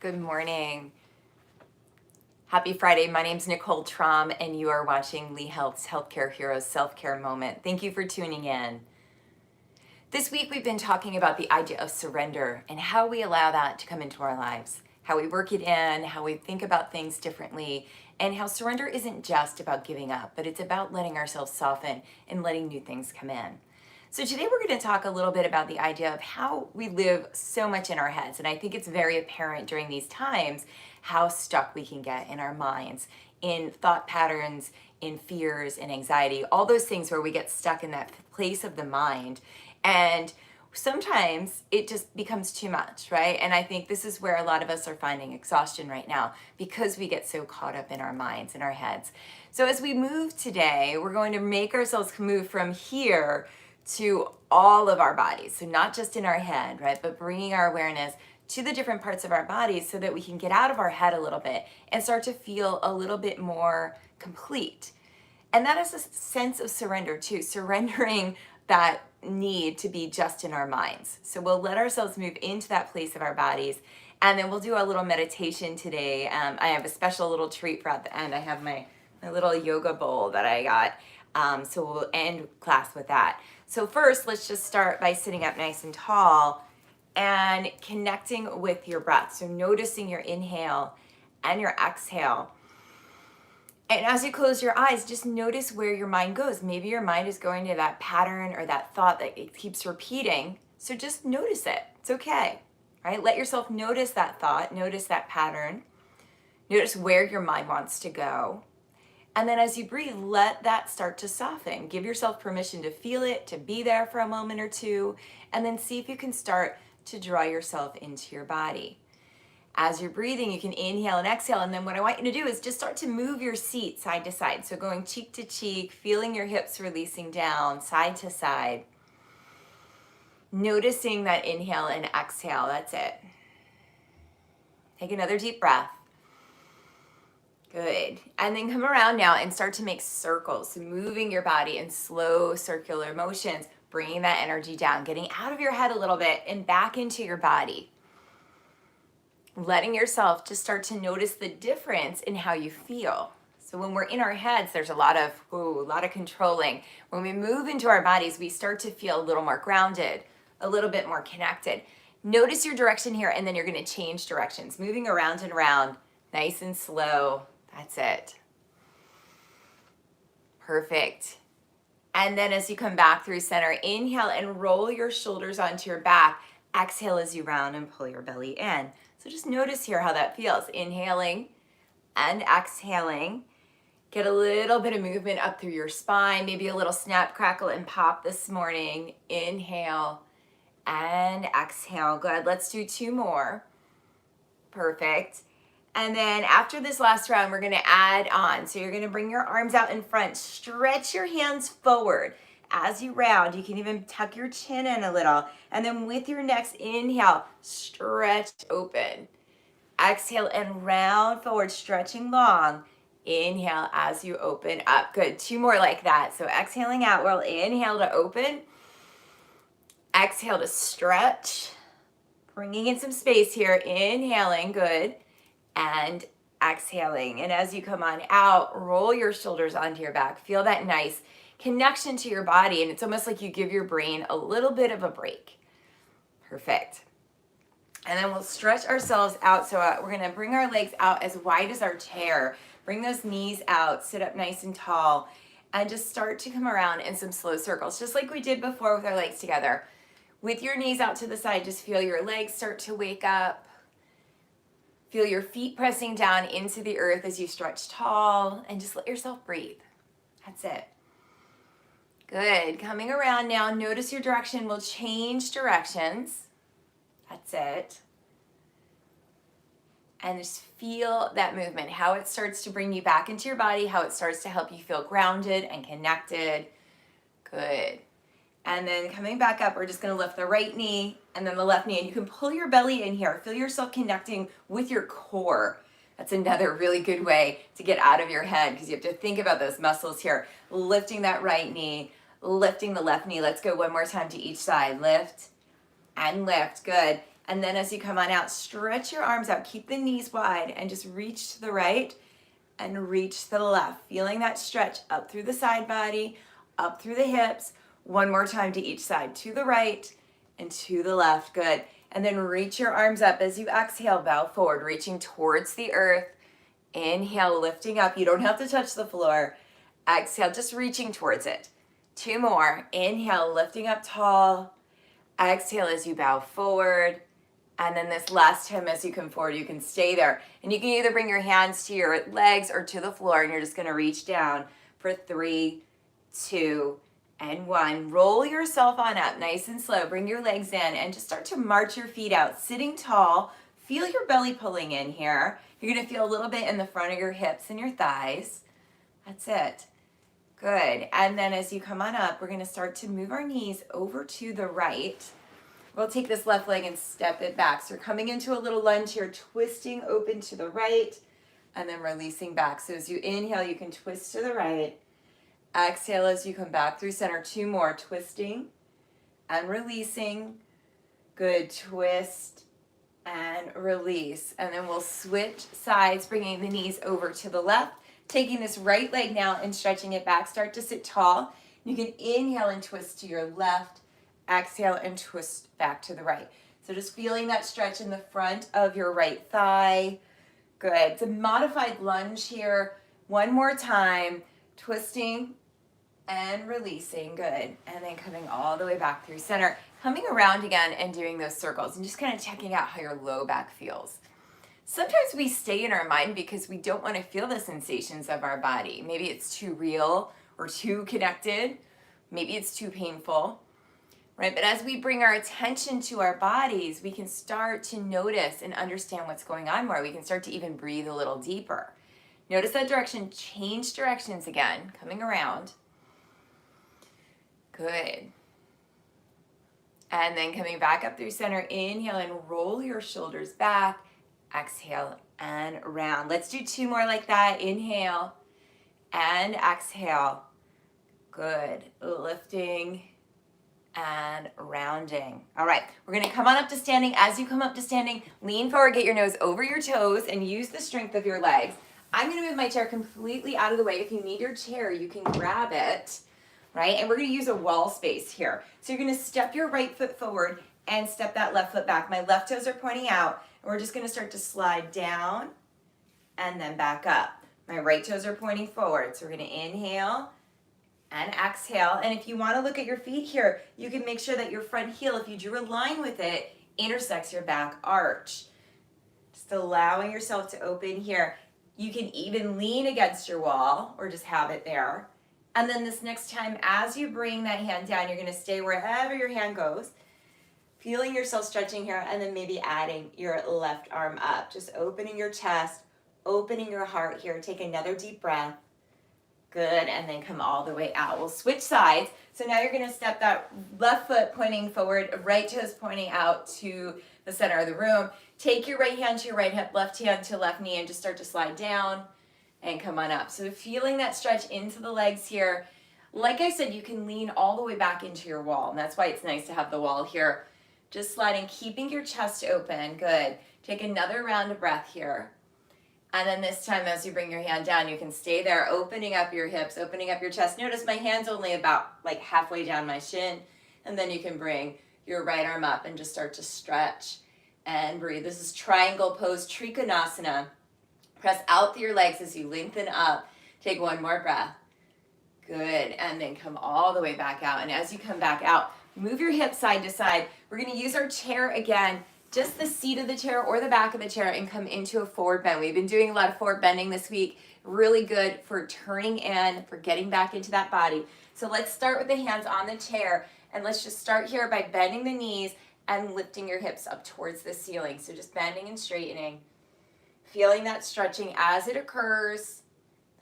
Good morning. Happy Friday. My name's Nicole Traum, and you are watching Lee Health's Healthcare Heroes Self-Care Moment. Thank you for tuning in. This week, we've been talking about the idea of surrender and how we allow that to come into our lives, how we work it in, how we think about things differently, and how surrender isn't just about giving up, but it's about letting ourselves soften and letting new things come in. So today we're going to talk a little bit about the idea of how we live so much in our heads. And I think it's very apparent during these times how stuck we can get in our minds, in thought patterns, in fears and anxiety, all those things where we get stuck in that place of the mind. And sometimes it just becomes too much, right? And I think this is where a lot of us are finding exhaustion right now because we get so caught up in our minds and our heads. So as we move today, we're going to make ourselves move from here to all of our bodies. So not just in our head, right? But bringing our awareness to the different parts of our bodies so that we can get out of our head a little bit and start to feel a little bit more complete. And that is a sense of surrender too, surrendering that need to be just in our minds. So we'll let ourselves move into that place of our bodies, and then we'll do a little meditation today. I have a special little treat for at the end. I have my little yoga bowl that I got. So we'll end class with that. So first, let's just start by sitting up nice and tall and connecting with your breath. So noticing your inhale and your exhale. And as you close your eyes, just notice where your mind goes. Maybe your mind is going to that pattern or that thought that it keeps repeating. So just notice it. It's okay, right? Let yourself notice that thought, notice that pattern. Notice where your mind wants to go. And then as you breathe, let that start to soften. Give yourself permission to feel it, to be there for a moment or two, and then see if you can start to draw yourself into your body. As you're breathing, you can inhale and exhale, and then what I want you to do is just start to move your seat side to side. So going cheek to cheek, feeling your hips releasing down, side to side. Noticing that inhale and exhale, that's it. Take another deep breath. Good. And then come around now and start to make circles. So moving your body in slow circular motions, bringing that energy down, getting out of your head a little bit and back into your body. Letting yourself just start to notice the difference in how you feel. So when we're in our heads, there's a lot of controlling. When we move into our bodies, we start to feel a little more grounded, a little bit more connected. Notice your direction here, and then you're going to change directions, moving around and around, nice and slow. That's it. Perfect. And then as you come back through center, inhale and roll your shoulders onto your back. Exhale as you round and pull your belly in. So just notice here how that feels. Inhaling and exhaling. Get a little bit of movement up through your spine, maybe a little snap, crackle, and pop this morning. Inhale and exhale. Good. Let's do two more. Perfect. And then after this last round, we're going to add on. So you're going to bring your arms out in front. Stretch your hands forward. As you round, you can even tuck your chin in a little. And then with your next inhale, stretch open. Exhale and round forward, stretching long. Inhale as you open up. Good. Two more like that. So exhaling out, we'll inhale to open. Exhale to stretch. Bringing in some space here. Inhaling. Good. And exhaling. And as you come on out, roll your shoulders onto your back. Feel that nice connection to your body. And it's almost like you give your brain a little bit of a break. Perfect. And then we'll stretch ourselves out. So we're going to bring our legs out as wide as our chair. Bring those knees out. Sit up nice and tall. And just start to come around in some slow circles, just like we did before with our legs together. With your knees out to the side, just feel your legs start to wake up. Feel your feet pressing down into the earth as you stretch tall, and just let yourself breathe. That's it. Good. Coming around now, notice your direction. We'll change directions. That's it. And just feel that movement, how it starts to bring you back into your body, how it starts to help you feel grounded and connected. Good. And then coming back up, we're just going to lift the right knee and then the left knee. And you can pull your belly in here. Feel yourself connecting with your core. That's another really good way to get out of your head because you have to think about those muscles here. Lifting that right knee, lifting the left knee. Let's go one more time to each side. Lift and lift. Good. And then as you come on out, stretch your arms out. Keep the knees wide and just reach to the right and reach to the left. Feeling that stretch up through the side body, up through the hips. One more time to each side, to the right and to the left. Good. And then reach your arms up as you exhale, bow forward, reaching towards the earth. Inhale, lifting up. You don't have to touch the floor. Exhale, just reaching towards it. 2 more. Inhale, lifting up tall. Exhale as you bow forward. And then this last time as you come forward, you can stay there. And you can either bring your hands to your legs or to the floor, and you're just gonna reach down for 3, 2, and 1. Roll yourself on up nice and slow. Bring your legs in and just start to march your feet out. Sitting tall, feel your belly pulling in here. You're gonna feel a little bit in the front of your hips and your thighs. That's it. Good. And then as you come on up, we're gonna start to move our knees over to the right. We'll take this left leg and step it back. So we're coming into a little lunge here, twisting open to the right, and then releasing back. So as you inhale, you can twist to the right. Exhale as you come back through center. 2 more, twisting and releasing. Good, twist and release. And then we'll switch sides, bringing the knees over to the left, taking this right leg now and stretching it back. Start to sit tall. You can inhale and twist to your left, exhale and twist back to the right. So just feeling that stretch in the front of your right thigh. Good. It's a modified lunge here. One more time, twisting and releasing. Good. And then coming all the way back through center, coming around again and doing those circles and just kind of checking out how your low back feels. Sometimes we stay in our mind because we don't want to feel the sensations of our body. Maybe it's too real or too connected. Maybe it's too painful, right? But as we bring our attention to our bodies, we can start to notice and understand what's going on more. We can start to even breathe a little deeper. Notice that direction, change directions again, coming around. Good. And then coming back up through center, inhale and roll your shoulders back. Exhale and round. Let's do 2 more like that. Inhale and exhale. Good. Lifting and rounding. All right, we're gonna come on up to standing. As you come up to standing, lean forward, get your nose over your toes, and use the strength of your legs. I'm gonna move my chair completely out of the way. If you need your chair, you can grab it, right? And we're gonna use a wall space here. So you're gonna step your right foot forward and step that left foot back. My left toes are pointing out. And we're just gonna start to slide down and then back up. My right toes are pointing forward. So we're gonna inhale and exhale. And if you wanna look at your feet here, you can make sure that your front heel, if you drew a line with it, intersects your back arch. Just allowing yourself to open here. You can even lean against your wall or just have it there. And then this next time, as you bring that hand down, you're gonna stay wherever your hand goes. Feeling yourself stretching here, and then maybe adding your left arm up. Just opening your chest, opening your heart here. Take another deep breath. Good, and then come all the way out. We'll switch sides. So now you're gonna step that left foot pointing forward, right toes pointing out to the center of the room. Take your right hand to your right hip, left hand to left knee, and just start to slide down and come on up. So feeling that stretch into the legs here. Like I said, you can lean all the way back into your wall, and that's why it's nice to have the wall here. Just sliding, keeping your chest open. Good. Take another round of breath here. And then this time, as you bring your hand down, you can stay there, opening up your hips, opening up your chest. Notice my hand's only about like halfway down my shin. And then you can bring your right arm up and just start to stretch and breathe. This is triangle pose, Trikonasana. Press out through your legs as you lengthen up. Take 1 more breath. Good. And then come all the way back out. And as you come back out, move your hips side to side. We're going to use our chair again, just the seat of the chair or the back of the chair, and come into a forward bend. We've been doing a lot of forward bending this week. Really good for turning in, for getting back into that body. So let's start with the hands on the chair, and let's just start here by bending the knees and lifting your hips up towards the ceiling. So just bending and straightening, feeling that stretching as it occurs.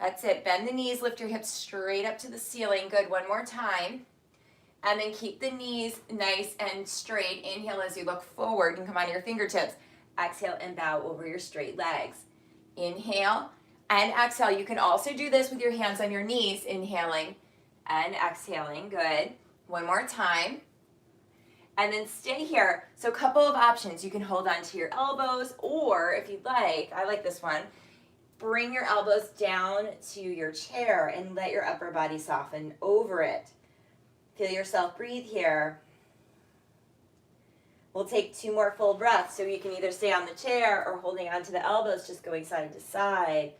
That's it. Bend the knees, lift your hips straight up to the ceiling. Good. 1 more time. And then keep the knees nice and straight. Inhale as you look forward and come onto your fingertips. Exhale and bow over your straight legs. Inhale and exhale. You can also do this with your hands on your knees, inhaling and exhaling. Good. 1 more time. And then stay here. So a couple of options. You can hold on to your elbows, or if you'd like, I like this one, bring your elbows down to your chair and let your upper body soften over it. Feel yourself breathe here. We'll take 2 more full breaths, so you can either stay on the chair or holding onto the elbows, just going side to side.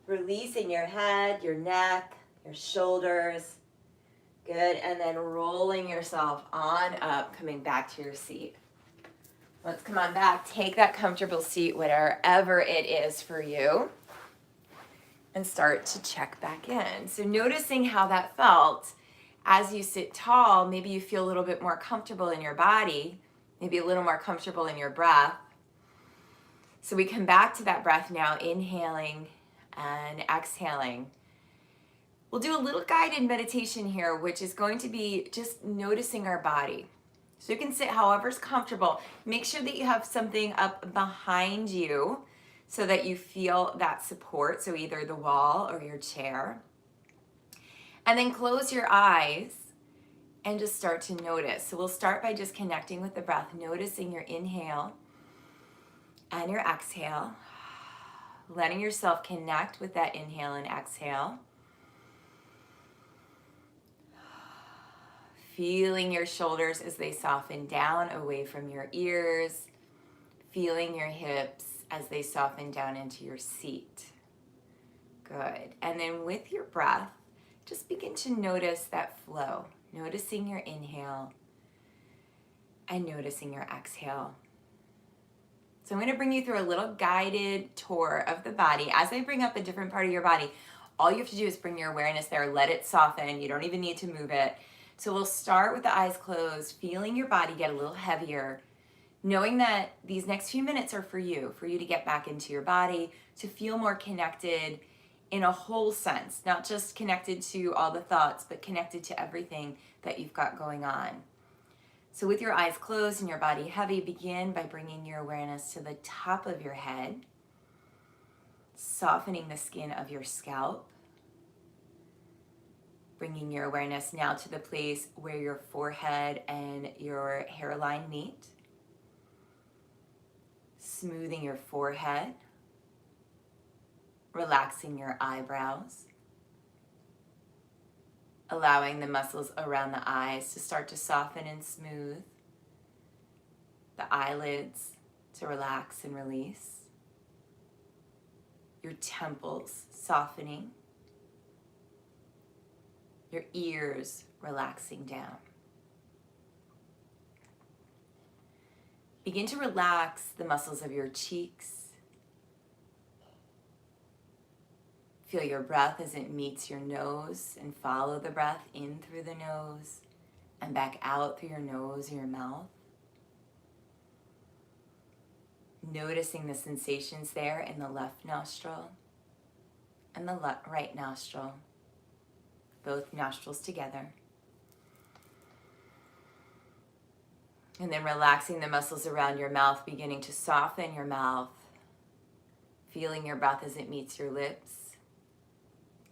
Releasing your head, your neck, your shoulders. Good, and then rolling yourself on up, coming back to your seat. Let's come on back. Take that comfortable seat, whatever it is for you, and start to check back in. So noticing how that felt as you sit tall, maybe you feel a little bit more comfortable in your body, maybe a little more comfortable in your breath. So we come back to that breath now, inhaling and exhaling. We'll do a little guided meditation here, which is going to be just noticing our body. So you can sit however's comfortable. Make sure that you have something up behind you so that you feel that support, so either the wall or your chair. And then close your eyes and just start to notice. So we'll start by just connecting with the breath, noticing your inhale and your exhale, letting yourself connect with that inhale and exhale. Feeling your shoulders as they soften down away from your ears. Feeling your hips as they soften down into your seat. Good. And then with your breath, just begin to notice that flow. Noticing your inhale and noticing your exhale. So I'm going to bring you through a little guided tour of the body. As I bring up a different part of your body, all you have to do is bring your awareness there. Let it soften. You don't even need to move it. So we'll start with the eyes closed, feeling your body get a little heavier, knowing that these next few minutes are for you to get back into your body, to feel more connected in a whole sense, not just connected to all the thoughts, but connected to everything that you've got going on. So with your eyes closed and your body heavy, begin by bringing your awareness to the top of your head, softening the skin of your scalp. Bringing your awareness now to the place where your forehead and your hairline meet. Smoothing your forehead. Relaxing your eyebrows. Allowing the muscles around the eyes to start to soften and smooth. The eyelids to relax and release. Your temples softening. Your ears relaxing down. Begin to relax the muscles of your cheeks. Feel your breath as it meets your nose, and follow the breath in through the nose and back out through your nose or your mouth. Noticing the sensations there in the left nostril and the right nostril. Both nostrils together. And then relaxing the muscles around your mouth, beginning to soften your mouth. Feeling your breath as it meets your lips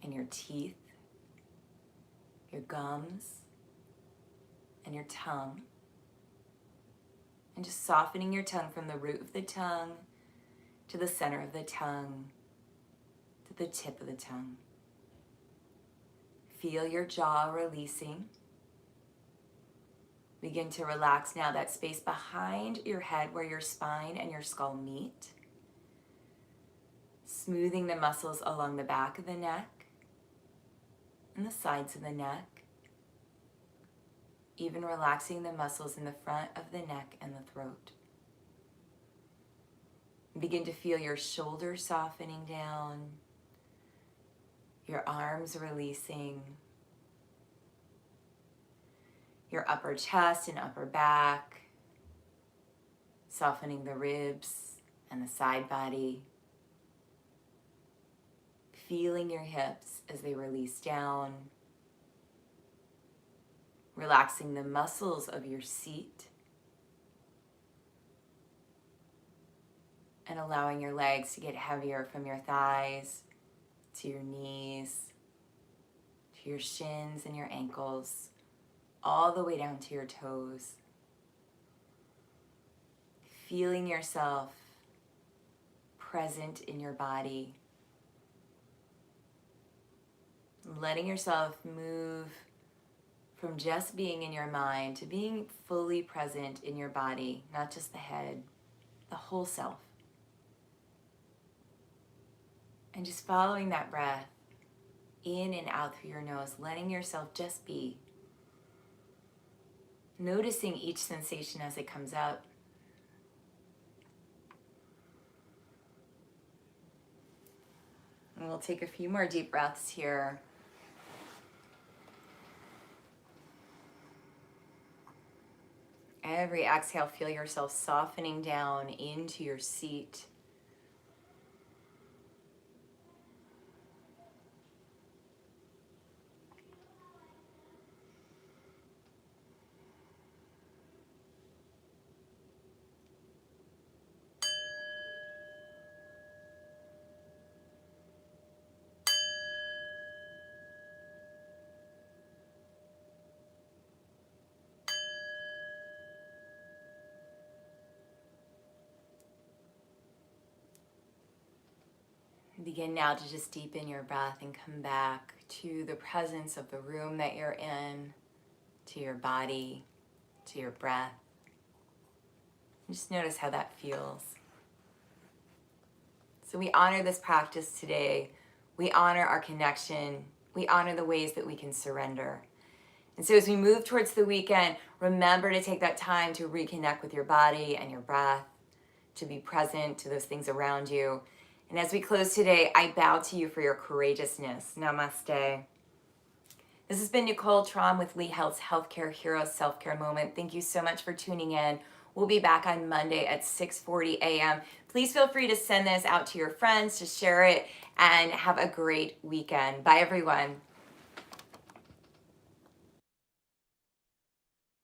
and your teeth, your gums, and your tongue. And just softening your tongue from the root of the tongue to the center of the tongue to the tip of the tongue. Feel your jaw releasing. Begin to relax now that space behind your head where your spine and your skull meet. Smoothing the muscles along the back of the neck and the sides of the neck. Even relaxing the muscles in the front of the neck and the throat. Begin to feel your shoulders softening down. Your arms releasing, your upper chest and upper back, softening the ribs and the side body, feeling your hips as they release down, relaxing the muscles of your seat, and allowing your legs to get heavier from your thighs to your knees, to your shins and your ankles, all the way down to your toes. Feeling yourself present in your body. Letting yourself move from just being in your mind to being fully present in your body, not just the head, the whole self. And just following that breath in and out through your nose, letting yourself just be. Noticing each sensation as it comes up. And we'll take a few more deep breaths here. Every exhale, feel yourself softening down into your seat. Begin now to just deepen your breath and come back to the presence of the room that you're in, to your body, to your breath. Just notice how that feels. So we honor this practice today. We honor our connection. We honor the ways that we can surrender. And so as we move towards the weekend, remember to take that time to reconnect with your body and your breath, to be present to those things around you. And as we close today, I bow to you for your courageousness. Namaste. This has been Nicole Traum with Lee Health's Healthcare Heroes Self-Care Moment. Thank you so much for tuning in. We'll be back on Monday at 6:40 a.m. Please feel free to send this out to your friends, to share it, and have a great weekend. Bye, everyone.